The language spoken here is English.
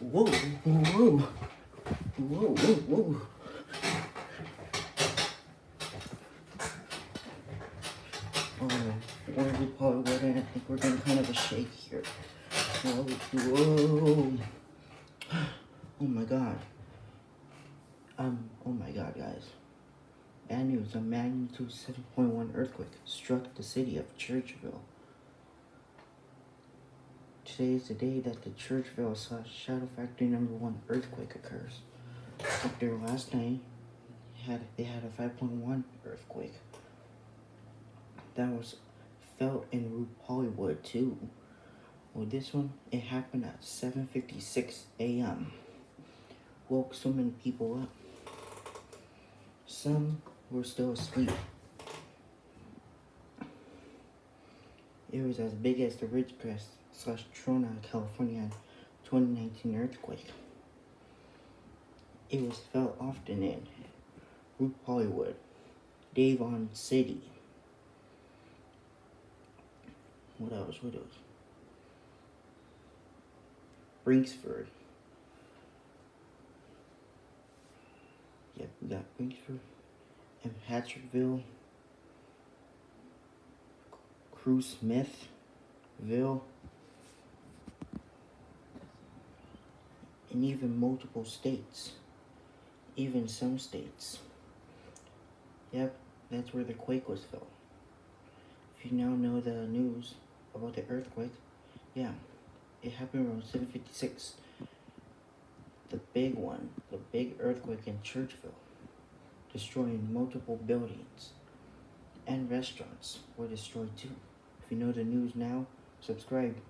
Whoa, whoa, whoa, whoa, whoa. We're RupaullyWood, and I think we're getting kind of a shake here. Whoa, whoa. Oh my god. Oh my god, guys. Bad news, a magnitude 7.1 earthquake struck the city of ChurchVille. Today is the day that the ChurchVille Shadow Factory #1 earthquake occurs. After last night, they had a 5.1 earthquake. That was felt in RupaullyWood too. Well, this one, it happened at 7:56 a.m. Woke so many people up. Some were still asleep. It was as big as the Ridgecrest/Trona, California 2019 earthquake. It was felt often in RupaullyWood, Devon City. What else? Brinksford. Yep, we got Brinksford and Patrickville, Crew Smithville, and even multiple states. Even some states. Yep, that's where the quake was felt. If you now know the news about the earthquake, yeah, it happened around 7:56. The big one, the big earthquake in ChurchVille, destroying multiple buildings and restaurants were destroyed too. If you know the news now, subscribe.